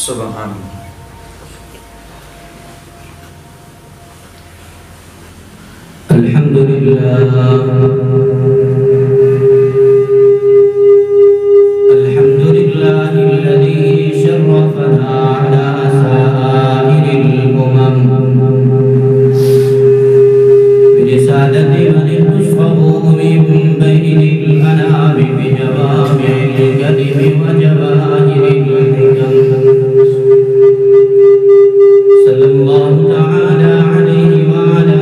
सुभान अल्हम्दुलिल्लाहिल्लज़ी शर्रफ़ना अला साइरिल उमम बिरिसालति मन तुशफ़अु मिन बैनिल अनामि बिजवामि'ल कलिमि व जवाहिरिल हिकम सल्लल्लाहु तआला अलैहि व अला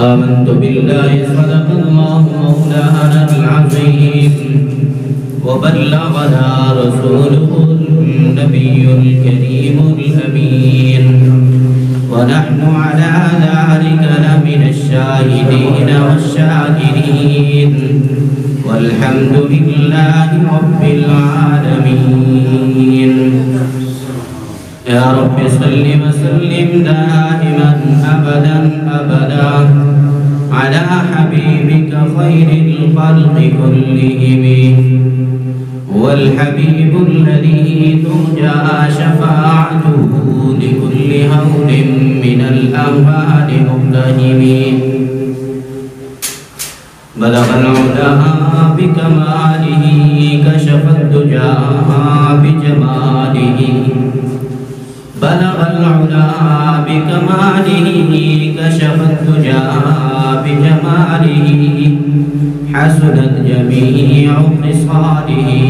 आमन्तु बिल्लाहि सदक़ल्लाहु मौलाना अल-अज़ीम व बल्लगना रसूलुहुन नबियुल करीमुल अमीन व नहनु अला ज़ालिका लमिनश शाहिदीन वश-शाकिरीन वल्हम्दुलिल्लाहि रब्बिल आलमीन। या रब्बि सल्लि व सल्लिम दाइमन अबदन अबदा अला हबीबिका खैरिल खल्क़ि कुल्लिहिम वल हबीबुल्लज़ी तुरजा शफ़ाअतुहु लिकुल्लि हौलिन मिनल अहवालि मुक़्तहिम बलगल उला बिकमालिही कशफ़द दुजा बिजमालिही बलगल उला बिकमालिही कशफ़द दुजा बिजमालिही हसनत जमीउ ख़िसालिही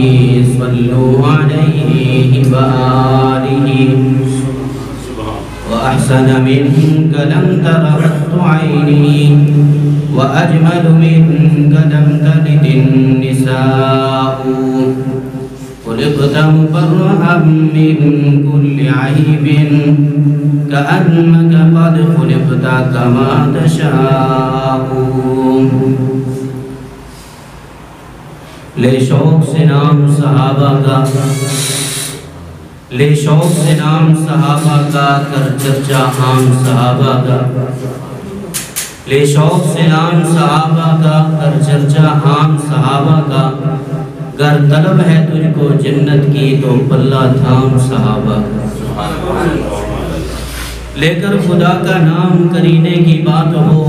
सल्लु अलैहि व आलिही व अहसन मिन्का लम तर क़त्तु ऐनी व अजमल मिन्का लम तलिदिन निसाउ खुलिक़्ता मुबर्रअन मिन कुल्ली ऐबिन कअन्नका क़द खुलिक़्ता कमा तशाउ। ले शौक़ से नाम सहाबा का, ले शौक़ से नाम सहाबा का, कर चर्चा आम सहाबा का। ले शौक़ से नाम सहाबा का, कर चर्चा आम सहाबा का। गर तलब है तुझको जन्नत की तो पल्ला थाम सहाबा का। लेकर खुदा का नाम करीने की बात हो,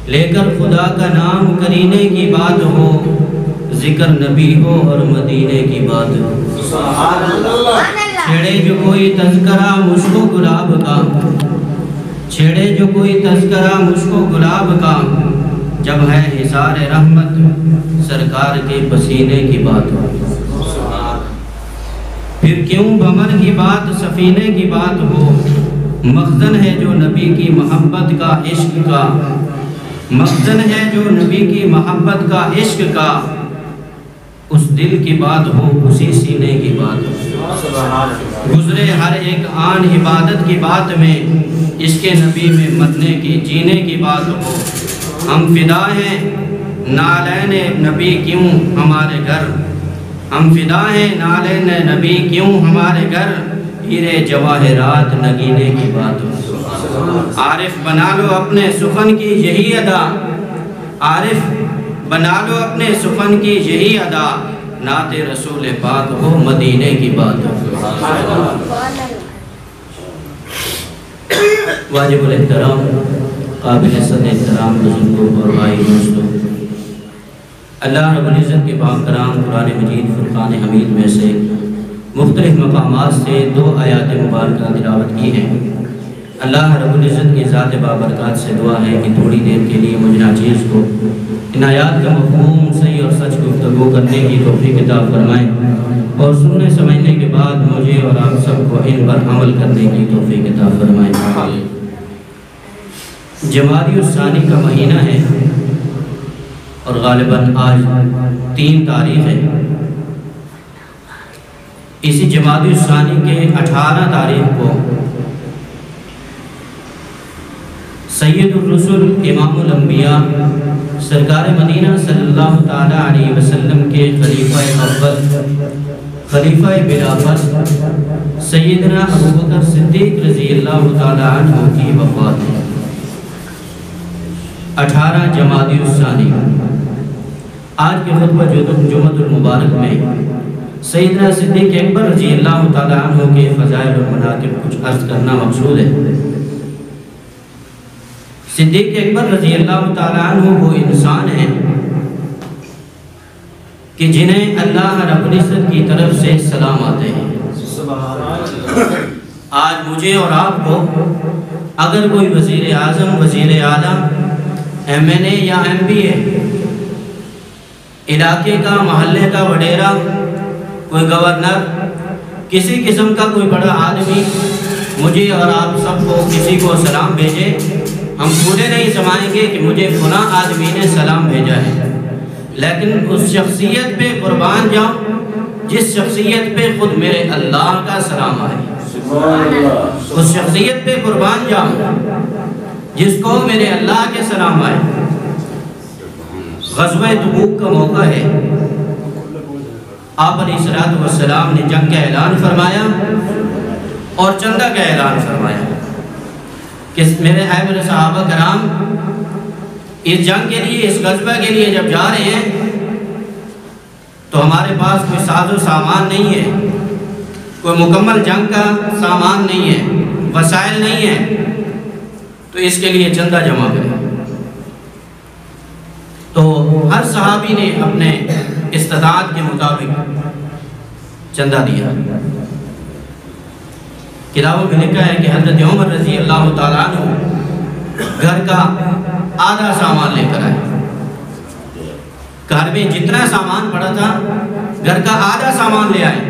लेकर खुदा का नाम करीने की बात हो, जिक्र नबी हो और मदीने की बात हो। छेड़े जो कोई तज़करा मुझको गुलाब का, छेड़े जो कोई तज़करा मुझको गुलाब का, जब है हिसार रहमत सरकार के पसीने की बात हो। फिर क्यों भमर की बात सफीने की बात हो, मखज़न है जो नबी की मोहब्बत का इश्क का, मखज़न है जो नबी की मोहब्बत का इश्क का। उस दिल की बात हो, उसी सीने की बात हो। गुजरे हर एक आन इबादत की बात में, इसके नबी में मरने की जीने की बात हो। हम फिदा हैं नालैन नबी क्यों हमारे घर, हम फिदा हैं नालैन नबी क्यों हमारे घर। हीरे जवाहरात नगीने की बात हो। आरिफ बना लो अपने सुखन की यही अदा, आरिफ बना लो अपने सुखन की यही अदा। नाते रसूल पाक हो, मदीने की बात हो। वाजिबुल एहतराम काबिल एहतराम बुजुर्गों और भाई दोस्तों, अल्लाह रब्बुल इज़्ज़त के पाक कलाम कुरान मजीद फुरक़ान हमीद में से मुख्तलिफ़ मकामात से 2 आयात मुबारक तिलावत की हैं। अल्लाह रब्बुल इज़्ज़त की ज़ात बाबरकत से दुआ है कि थोड़ी देर के लिए मुझे नाचीज़ को इन आयात का मफ़हूम सही और सच गुफ्तगू करने की तौफ़ीक़ अता फ़रमाएँ और सुनने समझने के बाद मुझे और आप सबको इन पर अमल करने की तौफ़ीक़ अता फ़रमाएँ। जमादी उस्सानी का महीना है और ग़ालिबन आज 3 तारीख़ है। इसी जमादी उस्सानी के 18 तारीख़ को सैयदुर रुसुल इमामुल अंबिया सरकार मदीना सल्लल्लाहु ताला अलैहि वसल्लम के खलीफा अव्वल खलीफा बिलाफत सैयदना अबू बकर सिद्दीक़ रज़ियल्लाहु ताला अन्हु की वफ़ात है। 18 जमादी उस्सानी। आज के खुतबा जुमअतुल मुबारक में सैयदना सिद्दीक़ अकबर रज़ियल्लाहु ताला अन्हु के फ़ज़ाइल और मनाक़िब कुछ अर्ज़ करना मक़सूद है। सिद्दीक़ अकबर रज़ियल्लाहु ताला अन्हु वो इंसान हैं कि जिन्हें अल्लाह रब्बुल इज़्ज़त की तरफ से सलाम आते हैं। आज मुझे और आपको अगर कोई वज़ीर आज़म, वज़ीर आला, MNA या MPA, इलाके का, महल्ले का वडेरा, कोई गवर्नर, किसी किस्म का कोई बड़ा आदमी मुझे और आप सबको किसी को सलाम भेजे, हम पूरे नहीं समझेंगे कि मुझे फलां आदमी ने सलाम भेजा है, लेकिन उस शख्सियत पे कुर्बान जाऊं जिस शख्सियत पे खुद मेरे अल्लाह का सलाम आए। उस शख्सियत पे कुर्बान जाऊं जिसको मेरे अल्लाह के सलाम आए। ग़ज़वा तबूक का मौका है। आप अलैहिस्सलातु वस्सलाम ने जंग का ऐलान फरमाया और चंदा का ऐलान फरमाया कि मेरे सहाबा कराम इस जंग के लिए, इस ग़ज़वा के लिए जब जा रहे हैं तो हमारे पास कोई साजो सामान नहीं है, कोई मुकम्मल जंग का सामान नहीं है, वसाइल नहीं है, तो इसके लिए चंदा जमा करें। तो हर सहाबी ने अपने इस्तिताअत के मुताबिक चंदा दिया। किताबों में लिखा है कि हज़रत उमर रज़ियल्लाहु ताला अन्हु घर का आधा सामान लेकर आए। घर में जितना सामान पड़ा था घर का आधा सामान ले आए।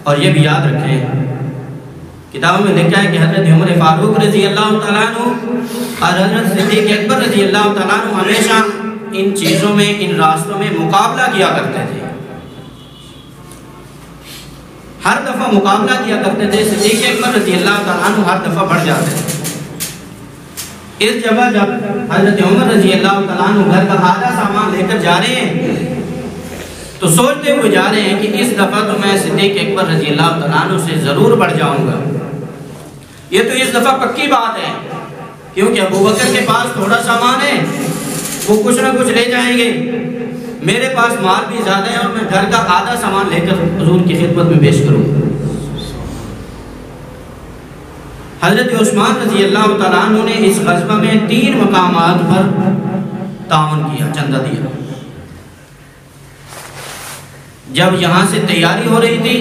और ये भी याद रखें, किताबों में लिखा है कि हज़रत उमर फारूक रज़ियल्लाहु ताला अन्हु और हज़रत सिद्दीक़ अकबर रज़ियल्लाहु ताला अन्हु हमेशा इन चीज़ों में, इन रास्तों में मुकाबला किया करते थे। हर दफ़ा मुकाबला किया करते थे। सिद्दीक़ अकबर रज़ियल्लाहु ताला अन्हु हर दफ़ा बढ़ जाते थे। इस जगह जब हज़रत उमर रज़ियल्लाहु ताला अन्हु घर का आधा सामान लेकर जा रहे हैं तो सोचते हुए जा रहे हैं कि इस दफ़ा तो मैं सिद्दीक़ अकबर रज़ियल्लाहु ताला अन्हु से ज़रूर बढ़ जाऊंगा। ये तो इस दफ़ा पक्की बात है, क्योंकि अबू बकर के पास थोड़ा सामान है, वो कुछ ना कुछ ले जाएंगे, मेरे पास माल भी ज़्यादा है और मैं घर का आधा सामान लेकर हुज़ूर की खिदमत में पेश करूँगा। हज़रत उस्मान रज़ियल्लाहु ताला अन्हु ने इस ग़ज़वा में 3 मकामात पर ताउन किया, चंदा दिया। जब यहाँ से तैयारी हो रही थी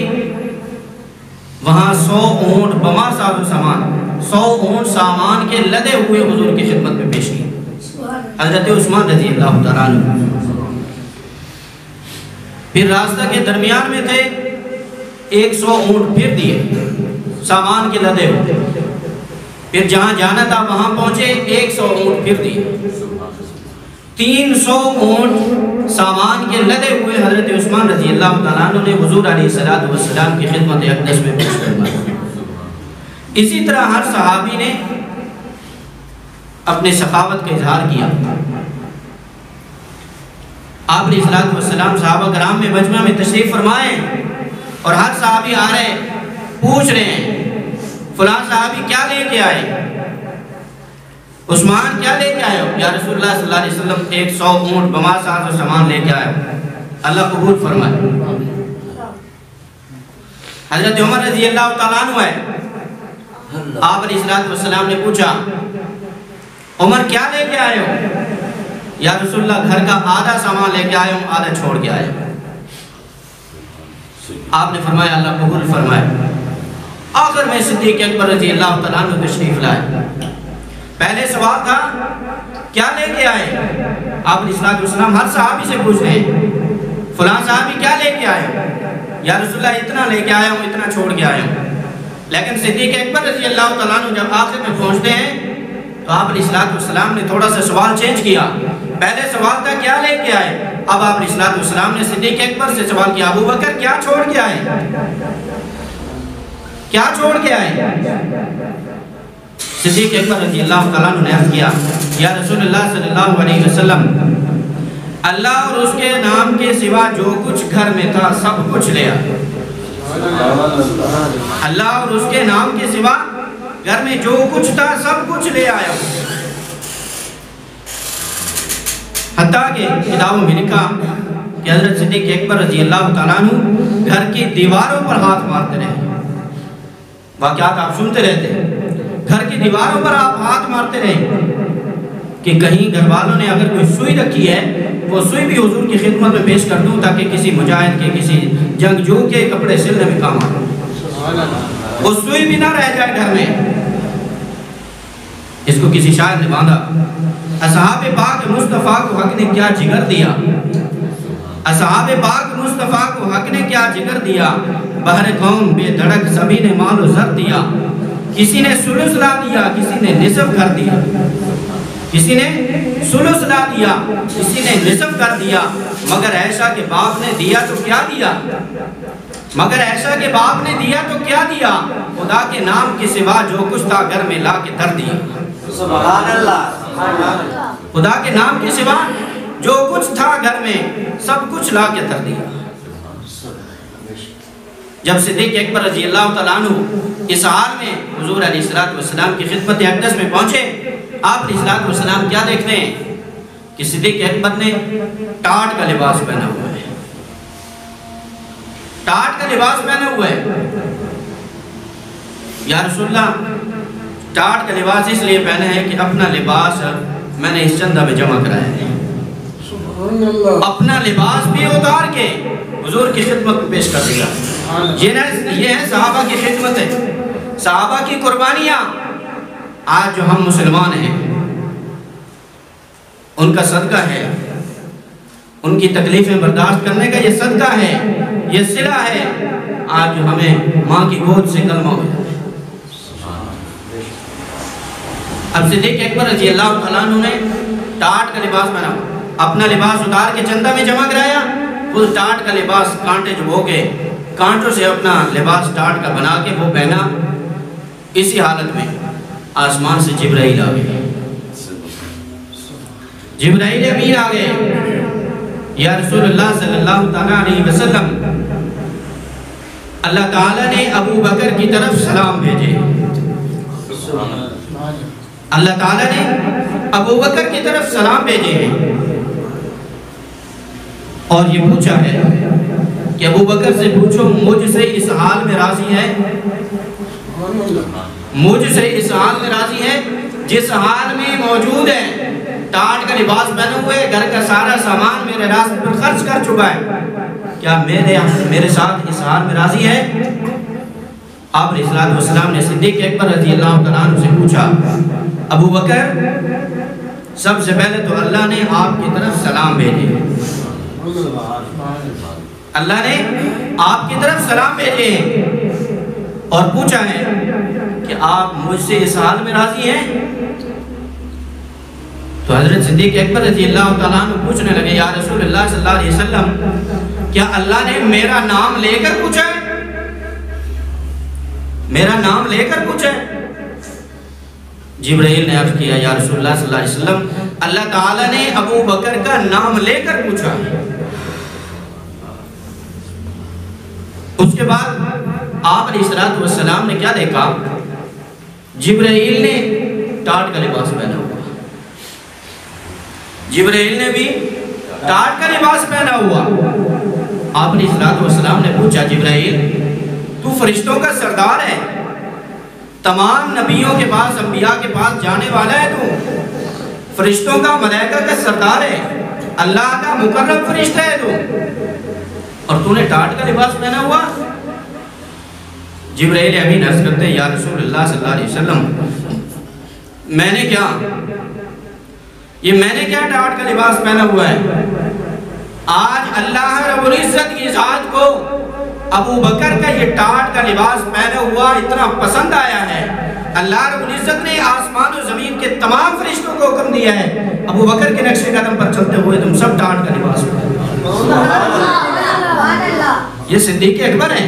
वहाँ 100 ऊँट बमा साजो सामान, 100 ऊँट सामान के लदे हुए हुज़ूर की खिदमत में पेश किए हज़रत उस्मान रज़ियल्लाहु ताला अन्हु। फिर रास्ता के दरमियान में थे, 100 ऊँट फिर दिए सामान के लदे हुए। फिर जहाँ जाना था वहाँ पहुँचे, 100 ऊँट फिर दिए। 300 ऊँट सामान के लदे हुए हज़रत उस्मान रज़ियल्लाहु ताला अन्हु ने हुज़ूर अलैहिस्सलातु वस्सलाम की खिदमत अक़दस में पेश करवाया। इसी तरह हर सहाबी ने अपने सखावत का इजहार किया। आप अलैहिस्सलातु वस्सलाम सहाबा कराम में मजमा में तशरीफ़ फरमाए और हर सहाबी आ रहे पूछ रहे हैं फलां सहाबी क्या लेके आए, उस्मान क्या लेके आए हो? या रसूलुल्लाह सल्लल्लाहु अलैहि वसल्लम 100 ऊँट बमा साजो सामान लेके आए। अल्लाह कबूल फरमाए। हज़रत उमर रज़ियल्लाहु ताला अन्हु है, आप अलैहिस्सलातु वस्सलाम ने पूछा उमर क्या लेके आए हो? या रसूलुल्लाह घर का आधा सामान लेके आए हूँ, आधा छोड़ के आए। आपने फरमाया अल्लाह कबूल फरमाए। आखिर में सिद्दीक़ अकबर रज़ी अल्लाह तआला अन्हु तशरीफ लाए। पहले सवाल था क्या लेके आए? आप अलैहिस्सलाम हर सहाबी से पूछ रहे हैं, फलां सहाबी क्या लेके आए? या रसूलुल्लाह इतना लेके आया हूँ, इतना छोड़ के आया हूँ। लेकिन सिद्दीक़ अकबर रज़ी अल्लाह तआला अन्हु जब आखिर में पहुँचते हैं तो आप अलैहिस्सलाम ने थोड़ा सा सवाल चेंज किया। पहले सवाल था क्या लेके आए, अब आप अलैहिस्सलाम ने सिद्दीक़ अकबर से सवाल किया, अबू बकर क्या छोड़ के आए? क्या छोड़ के आए? सिद्दीक़ अकबर रज़ी अल्लाह तआला अन्हु ने अर्ज़ किया, या रसूलुल्लाह सल्लल्लाहु अलैहि वसल्लम, अल्लाह और उसके नाम के सिवा जो कुछ घर में था सब कुछ ले आया। अल्लाह और उसके नाम के सिवा घर में जो कुछ था सब कुछ ले आया। हत्ता के किताबों में लिखा कि हज़रत सिद्दीक़ अकबर रज़ी अल्लाह तआला अन्हु घर की दीवारों पर हाथ मारते रहे। वाक़यात आप सुनते रहते, घर की दीवारों पर आप हाथ मारते रहे कि कहीं घर वालों ने अगर कोई सुई रखी है वो सुई भी हुजूर की खिदमत में पेश कर दूं ताकि किसी मुजाहिद के, किसी जंगजू के कपड़े सिलने में काम आए। वो सुई भी ना रह जाए घर में। इसको किसी शायर ने बांधा, असहाबे पाक मुस्तफ़ा को हक ने क्या जिगर दिया, असहाबे पाक मुस्तफ़ा को हक ने क्या जिगर दिया, बहर कौम बेधड़क सभी ने मालो ज़र दिया, किसी ने सुलुस ला दिया, किसी ने निसफ कर दिया, किसी ने सुलुस ला दिया, किसी ने निसफ कर दिया, मगर ऐशा के बाप ने दिया तो क्या दिया, मगर ऐशा के बाप ने दिया तो क्या दिया, खुदा के नाम के सिवा जो कुछ था घर में ला के धर दिया। सुभान अल्लाह। खुदा के नाम के सिवा जो कुछ था घर में सब कुछ ला के धर दिया। जब सिद्दीक़ अकबर रज़ी अल्लाह तआला अन्हु इस हाल में हुजूर अलैहिस्सलातु वस्सलाम की खिदमत अक़दस में पहुंचे, आप अलैहिस्सलातु वस्सलाम क्या देखते हैं कि सिद्दीक़ अकबर ने टाट का लिबास पहना हुआ है। टाट का लिबास पहना हुआ है। या रसूलल्लाह, टाट का लिबास इसलिए पहना है कि अपना लिबास मैंने इस चंदा में जमा कराया है। अपना लिबास भी उतार के हुजूर की खिदमत में पेश कर दिया। ये है सहाबा की खिदमत है, सहाबा की कुर्बानियां। आज जो हम मुसलमान हैं उनका सदका है, उनकी तकलीफें बर्दाश्त करने का ये सदका है, ये सिला है। आज जो हमें माँ की गोद से कलमा हो जाए। अब सिद्दीक़ अकबर रज़ी अल्लाह तआला अन्हु ने टाट का लिबास पहना, अपना लिबास उतार के चंदा में जमा कराया। उस टाट का लिबास कांटे जो हो के कांटों से अपना लिबास टाट का बना के वो पहना। इसी हालत में आसमान से जिब्राइल आ गए। जिब्राइल अमीन आ गए। या रसूलुल्लाह सल्लल्लाहु अलैहि वसल्लम, अल्लाह ताला ने अबू बकर की तरफ सलाम भेजे। अल्लाह ताला ने अबू बकर की तरफ सलाम भेजे हैं और ये पूछा है कि अबू बकर से पूछो मुझसे इस हाल में राजी है, मुझसे इस हाल में राजी है जिस हाल में मौजूद है। टाट का लिबास पहने हुए, घर का सारा सामान मेरे रास्ते पर खर्च कर चुका है, क्या मेरे साथ इस हाल में राजी है? आप अलैहिस्सलाम ने सिद्दीक़ अकबर रज़ी अल्लाह तआला अन्हु से पूछा, अबू बकर, सबसे पहले तो अल्लाह ने आपकी तरफ सलाम भेजे। अल्लाह ने आपकी तरफ सलाम भेजे और पूछा है कि आप मुझसे इस हाल में राजी हैं? तो हज़रत सिद्दीक़ अकबर रज़ी अल्लाह तआला अन्हु पूछने लगे, या रसूलल्लाह सल्लल्लाहु अलैहि वसल्लम, क्या अल्लाह ने मेरा नाम लेकर पूछा है? मेरा नाम लेकर पूछा है? जिब्राइल ने अर्ज़ किया, या रसूलल्लाह सल्लल्लाहु अलैहि वसल्लम, अल्लाह ताला ने अबू बकर का नाम लेकर पूछा। उसके बाद आप अलैहिस्सलातु वस्सलाम ने क्या देखा? जिब्राइल ने टाट का लिबास पहना हुआ। जिब्राइल ने भी टाट का लिबास पहना हुआ। आप अलैहिस्सलातु वस्सलाम ने पूछा, जिब्राइल, तू फरिश्तों का सरदार है, तमाम नबियों के पास, अंबिया के पास जाने वाला है, तू फरिश्तों का, मलाइका का सरदार है, अल्लाह का मुकर्रम फरिश्ता है तू, और तूने टाट का लिबास पहना हुआ? जिब्राइल अमीन अर्ज़ करते हैं, या रसूलुल्लाह सल्लल्लाहु अलैहि वसल्लम, मैंने क्या टाट का लिबास पहना हुआ है? आज अल्लाह रब्बुल इज़्ज़त की ज़ात को अबू बकर का ये टाट का लिबास पहना हुआ इतना पसंद आया है, अल्लाह रब्बुल इज़्ज़त ने आसमान और ज़मीन के तमाम फरिश्तों को हुक्म दिया है, अबू बकर के नक्शे कदम पर चलते हुए तुम सब टाट का लिबास पहनो। ये सिद्दीक़ अकबर है,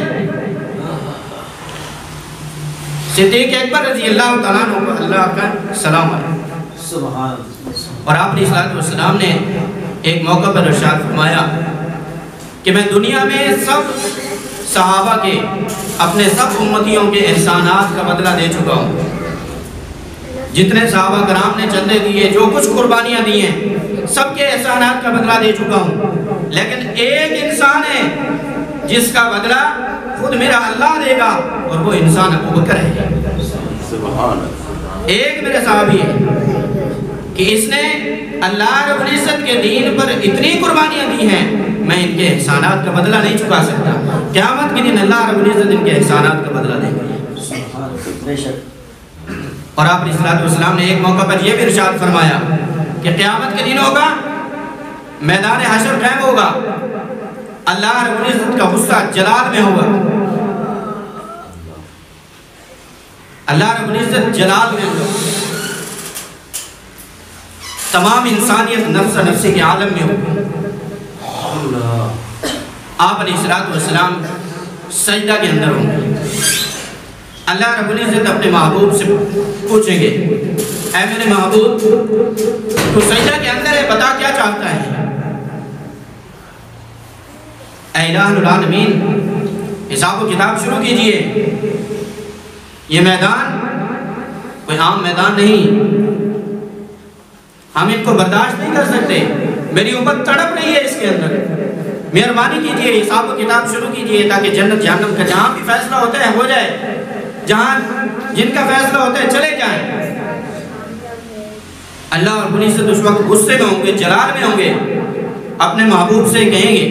सिद्दीक़ अकबर रज़ी अल्लाह तआला अन्हु, अल्लाह का सलाम अलैहि। और आपने सल्लल्लाहु ने एक मौका पर इरशाद फरमाया कि मैं दुनिया में सब सहाबा के, अपने सब उम्मतियों के एहसानात का बदला दे चुका हूँ। जितने सहाबा कराम ने चंदे दिए, जो कुछ कुर्बानियाँ दी हैं, सबके एहसानात का बदला दे चुका हूँ। लेकिन एक इंसान है जिसका बदला खुद मेरा अल्लाह देगा, और वो इंसान अबू बकर है। एक मेरे सहाबी है कि इसने अल्लाह रब्बुल इज़्ज़त के दीन पर इतनी कुर्बानियाँ दी हैं, मैं इनके एहसानात का बदला नहीं चुका सकता। क़यामत के दिन अल्लाह रब्बुल इज़्ज़त इनके एहसानात का बदला देंगे। और आप अलैहिस्सलाम ने एक मौका पर यह भी इरशाद फरमाया कि क़यामत के दिन होगा, मैदान हशर कायम होगा, अल्लाह रब्बुल इज़्ज़त का गुस्सा जलाल में होगा, अल्लाह रब्बुल इज़्ज़त जलाल में होगा, तमाम इंसानियत नफ्स नफ्सी के आलम में होगी। आप अलैहिस्सलाम सजदा के अंदर होंगे, अल्लाह रब्बुल इज़्ज़त अपने महबूब से पूछेंगे, ऐ मेरे महबूब, तू सजदा के अंदर है, बता क्या चाहता है? ऐ इलाहुल आलमीन, हिसाब व किताब शुरू कीजिए। ये मैदान कोई आम मैदान नहीं, हम इनको बर्दाश्त नहीं कर सकते, मेरी उम्मत तड़प रही है इसके अंदर, मेहरबानी कीजिए, हिसाब व किताब शुरू कीजिए, ताकि जन्नत जहन्नम का जहाँ भी फैसला होता है हो जाए, जहाँ जिनका फैसला होता है चले जाएं। अल्लाह रब्बुल इज़्ज़त उस वक्त गुस्से में होंगे, जलाल में होंगे, अपने महबूब से कहेंगे,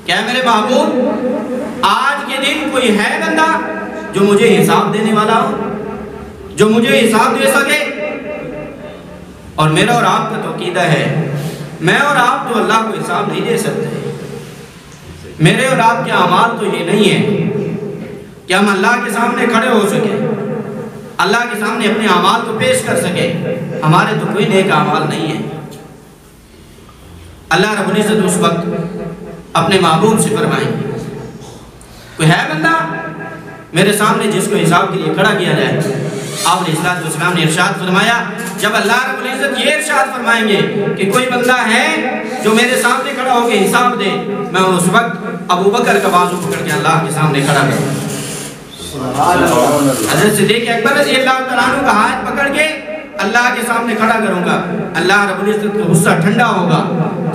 क्या मेरे महबूब, आज के दिन कोई है बंदा जो मुझे हिसाब देने वाला हो, जो मुझे हिसाब दे सके? और मेरा और आपका तो अकीदा है, मैं और आप तो अल्लाह को हिसाब नहीं दे सकते। मेरे और आपके अमाल तो ये नहीं है कि हम अल्लाह के सामने खड़े हो सके, अल्लाह के सामने अपने अमाल को पेश कर सके। हमारे तो कोई नेक अमाल नहीं है। अल्लाह रब्बुल इज़्ज़त उस वक्त अपने महबूब से फरमाएंगे, कोई है बंदा मेरे सामने जिसको हिसाब के लिए खड़ा किया जाए? आप अलैहिस्सलाम ने इरशाद फरमाया, जब अल्लाह रब्बुल इज़्ज़त ये इरशाद फरमाएंगे कि कोई बंदा है जो मेरे सामने खड़ा होकर हिसाब दे, मैं उस वक्त अबू बकर का बाजू पकड़ के अल्लाह के सामने खड़ा करूँगा। हज़रत सिद्दीक़ अकबर रज़ियल्लाहु तआला अन्हु का हाथ पकड़ के अल्लाह के सामने खड़ा करूँगा। अल्लाह रब्बुल इज़्ज़त का गुस्सा ठंडा होगा,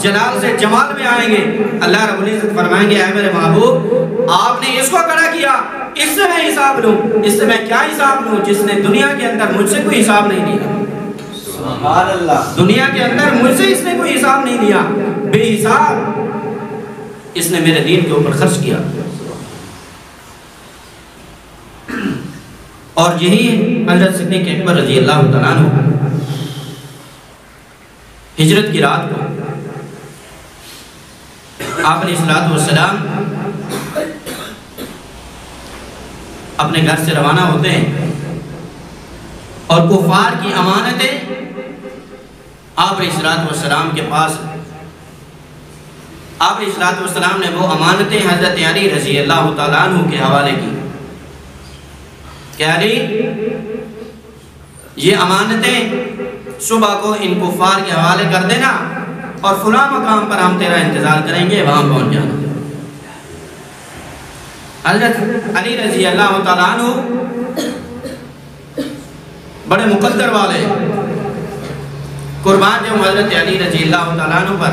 जलाल से जमाल में आएंगे। अल्लाह रब्बुल इज़्ज़त फरमाएंगे, ऐ मेरे महबूब, आपने इसको खड़ा किया, इससे मैं हिसाब लूँ। इससे मैं क्या हिसाब लूँ जिसने दुनिया के अंदर मुझसे कोई हिसाब नहीं लिया? दुनिया के अंदर मुझसे इसने कोई हिसाब नहीं लिया, बेहिसाब इसने मेरे दीन के ऊपर खर्च किया। और यही हज़रत सिद्दीक़ अकबर रज़ियल्लाहु तआला अन्हु हिजरत की रात को आप अलैहिस्सलाम अपने घर से रवाना होते हैं और कुफार की अमानतें आप अलैहिस्सलाम के पास, आप अलैहिस्सलाम ने वो अमानतें हज़रत अली रज़ियल्लाहु तआला अन्हु के हवाले की। क्या अली, ये अमानतें सुबह को इन कुफार के हवाले कर देना और फुला मकाम पर हम तेरा इंतज़ार करेंगे, वहाँ पहुँच जाना। हज़रत अली रज़ियल्लाहु तआला अन्हु बड़े मुक़द्दर वाले कुर्बान जो हज़रत अली रज़ियल्लाहु तआला अन्हु पर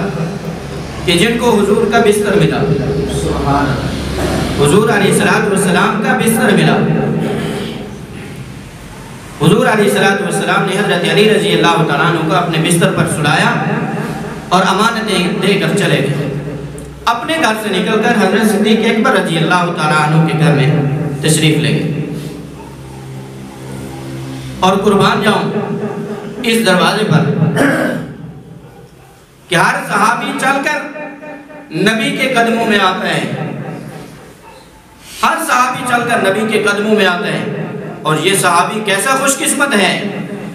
कि जिनको हुजूर का बिस्तर मिला, हुजूर अलैहिस्सलाम का बिस्तर मिला। हुजूर अलैहिस्सलाम ने हज़रत अली रज़ियल्लाहु तआला अन्हु को अपने बिस्तर पर सुलाया और अमानतें देकर चले गए। अपने घर से निकलकर हजरत सिद्दीक अकबर रजी अल्लाह तआला अन्हु के घर में तशरीफ ले गए। और कुर्बान जाऊं इस दरवाजे पर कि हर सहाबी चलकर नबी के कदमों में आता है, हर सहाबी चलकर नबी के कदमों में आता है। और ये सहाबी कैसा खुशकिस्मत है,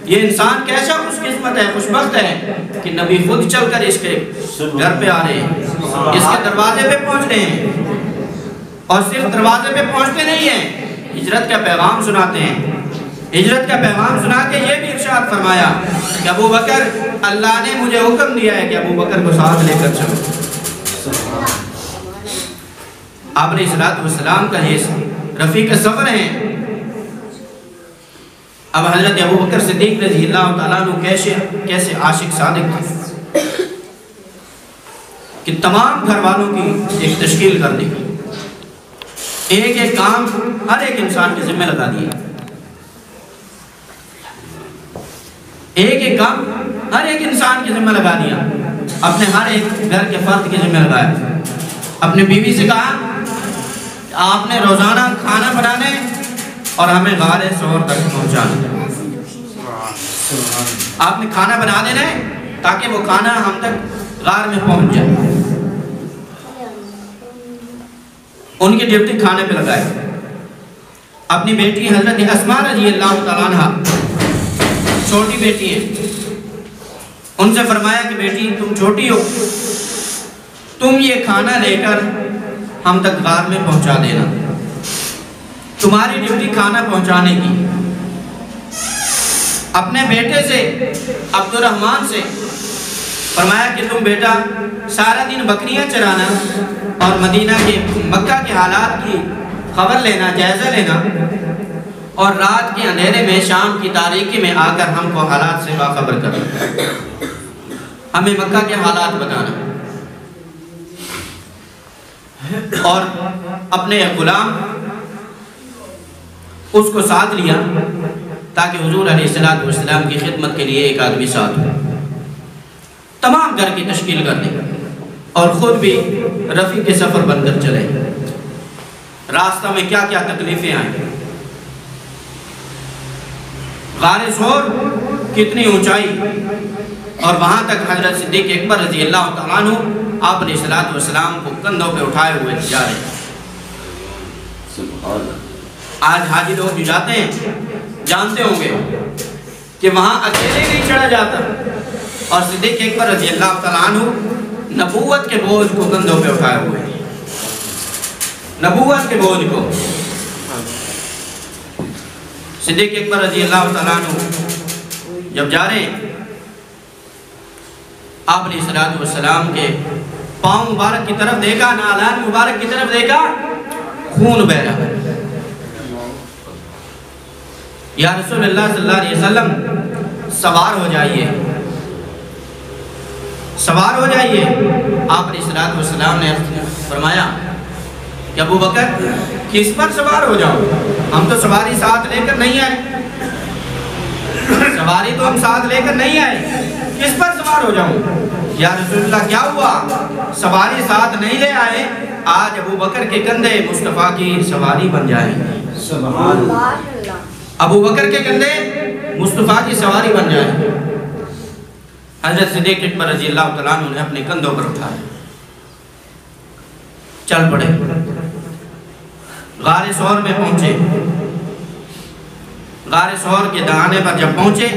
ये इंसान कैसा खुशकिस्मत है, खुशबख्त है कि नबी खुद चलकर इसके घर पे आ रहे हैं, इसके दरवाजे पे पहुंच रहे हैं। और सिर्फ दरवाजे पे पहुंचते नहीं हैं, हिजरत का पैगाम सुनाते हैं। हिजरत का पैगाम सुना के ये भी इरशाद फरमाया कि अबू बकर, अल्लाह ने मुझे हुक्म दिया है कि अबू बकर को साथ लेकर चलो। आपने सलाम का ये रफीक सफर है। अब हजरत अबू बकर सिद्दीक रज़ी अल्लाह तआला अन्हु कैसे आशिक सादिक थे कि तमाम घर वालों की एक तश्कील कर दी, एक एक काम हर एक इंसान के जिम्मे लगा दिया, एक एक काम हर एक इंसान के जिम्मे लगा दिया। अपने हर एक घर के फर्द के जिम्मे लगाया। अपनी बीवी से कहा आपने रोजाना खाना बनाने और हमें गारे सौर तक पहुंचाना। आपने खाना बना देना है ताकि वो खाना हम तक गार में पहुंच जाए। उनकी ड्यूटी खाने पे लगाए। अपनी बेटी हजरत अस्मा रज़ी अल्लाह तआला अन्हा, छोटी बेटी है, उनसे फरमाया कि बेटी तुम छोटी हो, तुम ये खाना लेकर हम तक गार में पहुंचा देना, तुम्हारी ड्यूटी खाना पहुंचाने की। अपने बेटे से अब्दुर्रहमान से फरमाया कि तुम बेटा सारा दिन बकरियां चराना और मदीना के मक्का के हालात की खबर लेना, जायजा लेना, और रात के अंधेरे में शाम की तारीकी में आकर हमको हालात से बाखबर करना, हमें मक्का के हालात बताना। और अपने गुलाम उसको साथ लिया ताकि हुजूर अलैहिस्सलातु वस्सलाम की खिदमत के लिए एक आदमी साथ हो। तमाम घर की तश्कील कर दी और खुद भी रफ़ी के सफ़र बनकर चले। रास्ता में क्या क्या तकलीफ़ें आई, गारे सौर कितनी ऊंचाई, और वहाँ तक हजरत सिद्दीक अकबर रज़ी अल्लाह तआला अन्हु आप अलैहिस्सलातु वस्सलाम को कंधों पे उठाए हुए जा रहे हैं। आज हाजी लोग जो जाते हैं जानते होंगे कि वहाँ अकेले नहीं चढ़ा जाता, और सिद्दीक अकबर रज़ी अल्लाह तआला अन्हु नबूवत के बोझ को कंधों पे उठाए हुए, नबूवत के बोझ को। सिद्दीक अकबर रज़ी अल्लाह तआला अन्हु जब जा रहे हैं, आप अलैहिस्सलातु वस्सलाम के पाँव मुबारक की तरफ देखा, नालान मुबारक की तरफ देखा, खून बह रहा है। या रसूलुल्लाह सल्लल्लाहु अलैहि वसल्लम सवार हो जाइए, सवार हो जाइए। आप अलैहिस्सलातु वस्सलाम ने फरमाया कि अबू बकर किस पर सवार हो जाओ, हम तो सवारी साथ लेकर नहीं आए, सवारी तो हम साथ लेकर नहीं आए, किस पर सवार हो जाऊं? या रसूलुल्लाह क्या हुआ, सवारी साथ नहीं ले आए, आज अबू बकर के कंधे मुस्तफ़ा की सवारी बन जाएंगे। सुभान अल्लाह, अबू बकर के कंधे मुस्तफ़ा की सवारी बन जाए। हज़रत सिद्दीक़ अकबर रज़ी अल्लाह तआला अन्हु ने अपने कंधों पर उठाया, चल पड़े। गारे सौर में पहुंचे। गारे सौर के दहाने पर जब पहुंचे,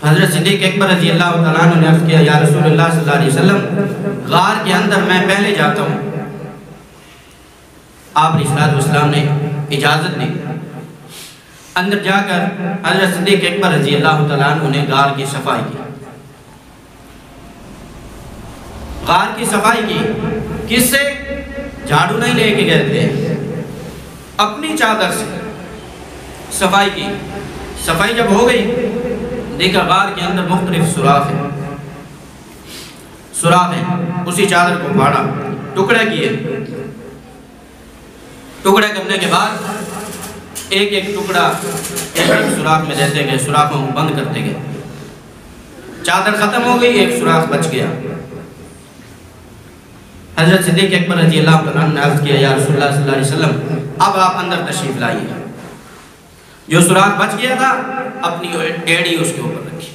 हज़रत सिद्दीक़ अकबर रज़ी अल्लाह तआला अन्हु ने अर्ज़ किया, या रसूलुल्लाह सल्लल्लाहु अलैहि वसल्लम, गार के अंदर मैं पहले जाता हूँ। आप अलैहिस्सलातु वस्सलाम ने इजाज़त दी। अंदर जाकर हज़रत सिद्दीक़ अकबर रज़ी अल्लाह तआला अन्हु ने गार की सफाई की। गार की सफाई की किससे? झाड़ू नहीं लेके गए थे, अपनी चादर से सफाई की। सफाई जब हो गई, देखा गार के अंदर मुख्तलिफ सुराख है, सुराख है। उसी चादर को फाड़ा, टुकड़े किए। टुकड़े करने के बाद एक एक टुकड़ा एक एक सुराख में देते गए, सुराखों को बंद करते गए। चादर खत्म हो गई, एक सुराख बच गया। हज़रत सिद्दीक़ अकबर रज़ी अल्लाह तआला अन्हु ने अर्ज़ किया, या रसूलुल्लाह सल्लल्लाहु अलैहि वसल्लम, अब आप अंदर तशरीफ़ लाइए। जो सुराख बच गया था अपनी एड़ी उसके ऊपर रखी,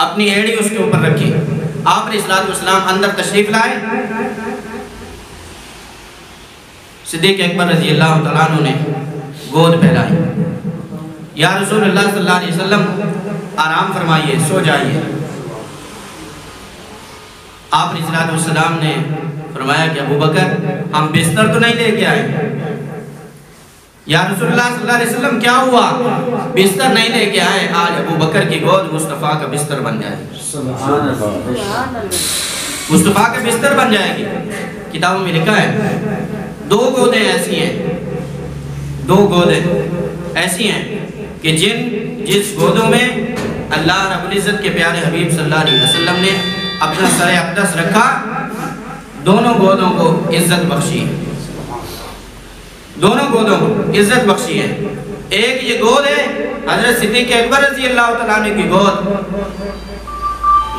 अपनी एड़ी उसके ऊपर रखी। आप अलैहिस्सलातु वस्सलाम अंदर तशरीफ़ लाए। सिद्दीक़ अकबर रज़ी अल्लाह तआला अन्हु ने गोद फैलाई, या रसूलुल्लाह सल्लल्लाहु अलैहि वसल्लम आराम फरमाइए, सो जाइए। आप अलैहिस्सलातु वस्सलाम ने फरमाया कि अबू बकर, हम बिस्तर तो नहीं लेके आए। या रसूलुल्लाह सल्लल्लाहु अलैहि वसल्लम, क्या हुआ? बिस्तर नहीं लेके आए, आज अबू बकर की गोद मुस्तफ़ा का बिस्तर बन जाएगी, मुस्तफ़ा का बिस्तर बन जाएगी। किताबों में लिखा है, दो गोदें ऐसी हैं, दो गोदें ऐसी हैं कि जिस गोदों में अल्लाह रब्बुल इज़्ज़त के प्यारे हबीब सल्लल्लाहु अलैहि वसल्लम ने अपना सर अक़दस रखा, दोनों गोदों को इज़्ज़त बख्शी है, दोनों गोदों को इज़्ज़त बख्शी है। एक ये गोद है हज़रत सिद्दीक़ अकबर रज़ी अल्लाह तआला अन्हु की गोद,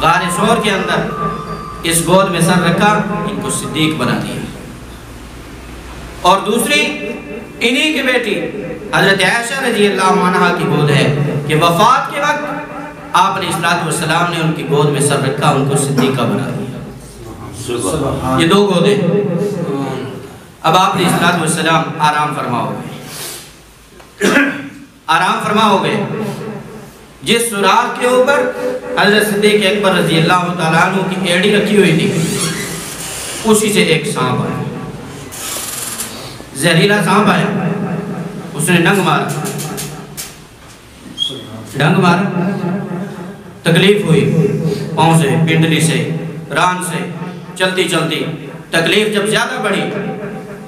गारे सौर के अंदर इस गोद में सर रखा, इनको सिद्दीक़ बना दिया। और दूसरी इन्हीं की बेटी हज़रत आयशा रज़ी अल्लाह अन्हा की गोद है कि वफ़ात के वक्त आप अलैहिस्सलातु वस्सलाम ने उनकी गोद में सर रखा, उनको सिद्दीक़ा बना दिया। ये दो गोदें। अब आप अलैहिस्सलातु वस्सलाम आराम फरमाओगे, आराम फरमाओगे। जिस सुराख के ऊपर हज़रत सिद्दीक़ अकबर रज़ी अल्लाह तआला अन्हु की एड़ी रखी हुई थी, उसी से एक सांप आया, जहरीला सांप आया। उसने डंग मारा, डंग मारा, तकलीफ हुई, पाँव से, पिंडली से, रान से, चलती चलती तकलीफ जब ज्यादा बढ़ी,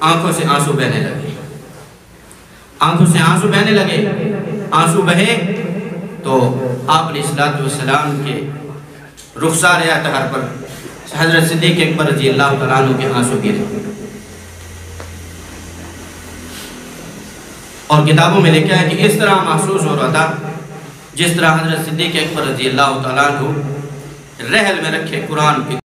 आंखों से आंसू बहने लगे, आंखों से आंसू बहने लगे। आंसू बहे तो आप अलैहिस्सलातु वस्सलाम के रुखसार अतहर पर हज़रत सिद्दीक़ अकबर रज़ी अल्लाह तआला अन्हु के आंसू गिरे। और किताबों में लिखा है कि इस तरह महसूस हो रहा था जिस तरह हज़रत सिद्दीक़ अकबर रज़ी अल्लाह तआला अन्हु रहल में रखे कुरान की